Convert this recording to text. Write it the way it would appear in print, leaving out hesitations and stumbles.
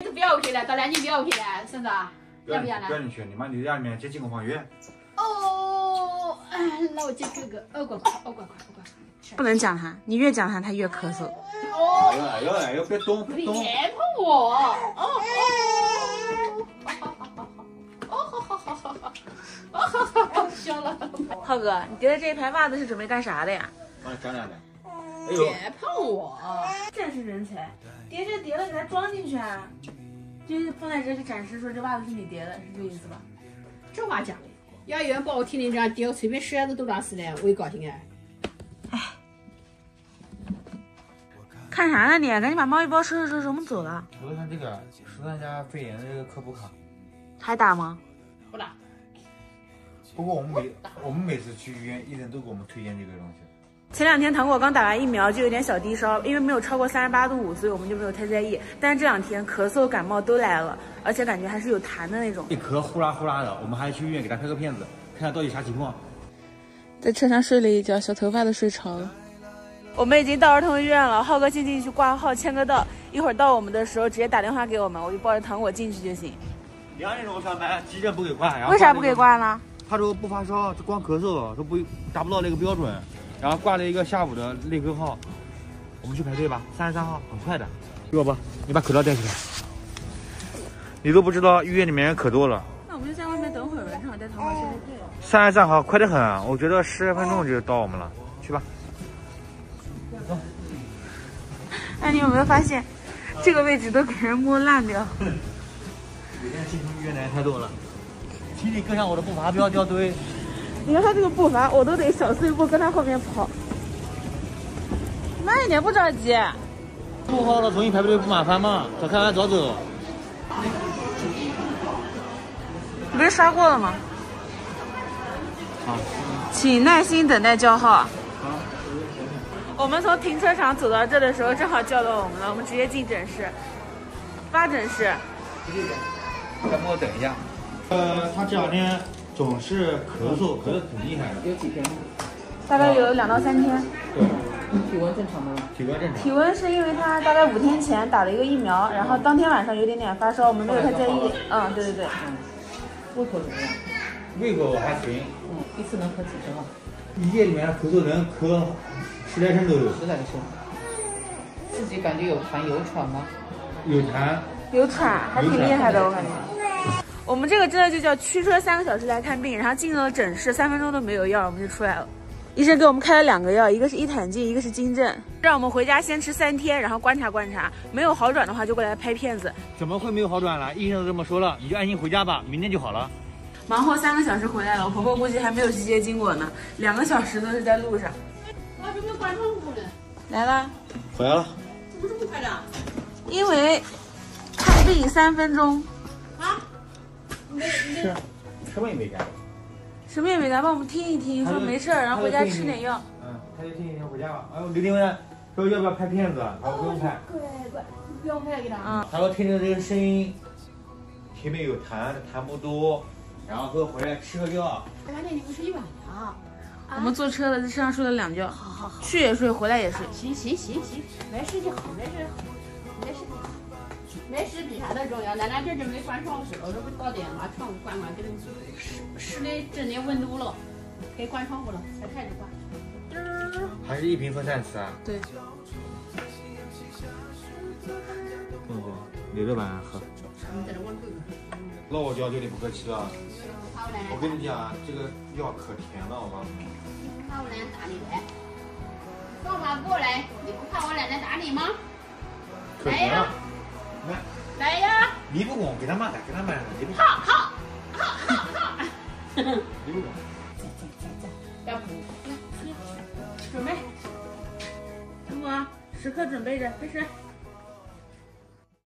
就不要去了，到南京不要去了，孙子，要不要呢？不要进去，你妈留家里面接进口房约。哦，那我接这个2块块。不能讲他，你越讲他，他越咳嗽。哦，哎呦，别动，别碰我！笑了。浩哥，你叠的这一排袜子是准备干啥的呀？帮你展览的。别碰我！真是人才，叠着叠了给它装进去啊，就是放在这里展示，说这袜子是你叠的，是这意思吧？这话讲的，要有人把我听你这样叠，我随便摔子都打死了，我也高兴哎。看啥呢你？赶紧把猫一包收拾收拾，我们走了。我看这个13家肺炎的这个科普卡，还打吗？不打。不过我们每次去医院，医生都给我们推荐这个东西。前2天糖果刚打完疫苗，就有点小低烧，因为没有超过38度5，所以我们就没有太在意。但是这2天咳嗽、感冒都来了，而且感觉还是有痰的那种。一咳呼啦呼啦的，我们还去医院给他拍个片子，看看到底啥情况。在车上睡了一觉，小头发都睡着了。我们已经到儿童医院了，浩哥先进去挂号签个到，一会儿到我们的时候直接打电话给我们，我就抱着糖果进去就行。2点钟上班，急诊不给挂，然后为啥不给挂呢？他说不发烧，就光咳嗽，说不达不到那个标准，然后挂了一个下午的内科号，我们去排队吧，33号很快的。要不你把口罩戴起来，你都不知道医院里面人可多了。那我们就在外面等会儿吧，正好带糖果去排队。33号快得很，我觉得10分钟就到我们了，去吧。哎，你有没有发现，这个位置都给人摸烂掉？每天进出医院的人太多了，请你跟上我的步伐，不要掉队。你看他这个步伐，我都得小碎步跟他后面跑。慢一点，不着急。不好了，重新排队不麻烦吗？早看完早走。你不是刷过了吗？好，请耐心等待叫号。我们从停车场走到这的时候，正好叫到我们了，我们直接进诊室。发诊室。再帮我等一下。他这2天总是咳嗽，咳得挺厉害的。有几天？大概有2到3天。对，体温正常吗？体温正常。体温是因为他大概5天前打了一个疫苗，然后当天晚上有点发烧，我们没有太在意。嗯，对。胃口怎么样？胃口还行。一次能喝几升啊一夜里面咳嗽能咳10来声都有。10来升。自己感觉有痰有喘吗？有痰。有喘，还挺厉害的，我感觉。我们这个真的就叫驱车3个小时来看病，然后进了诊室3分钟都没有药，我们就出来了。医生给我们开了2个药，一个是伊坦净，一个是金正，让我们回家先吃3天，然后观察观察，没有好转的话就过来拍片子。怎么会没有好转了？医生都这么说了，你就安心回家吧，明天就好了。忙活3个小时回来了，我婆婆估计还没有集结经过呢，2个小时都是在路上。我这边关窗户呢。来了，回来了。怎么这么快的？因为看病3分钟。啊？是，什么也没干。什么也没干，帮我们听一听，说没事儿，然后回家吃点药。他就听一听回家吧。刘丁问说要不要拍片子，他说不用拍。乖，不用拍给他。他说听着这个声音，前面有痰，痰不多，然后说回来吃个药。反正你不是一晚上。我们坐车了，在车上睡了2觉，好，去也睡，回来也睡。行，没事就好，没事比啥都重要。奶奶这准备关窗户了，我这不到点了，把窗户关，给你室内整点温度了，可以关窗户了，才开始关。还是1瓶分散吃啊？对。留着晚上喝。你在这温度。那我就要对你不客气了。我跟你讲，这个药可甜了，我告诉你。你不怕我奶奶打你来？放马过来，你不怕我奶奶打你吗？可甜了。来呀！你不管，给他骂的，你不管。好。你不管。在，要补。准备。等我，时刻准备着，开始。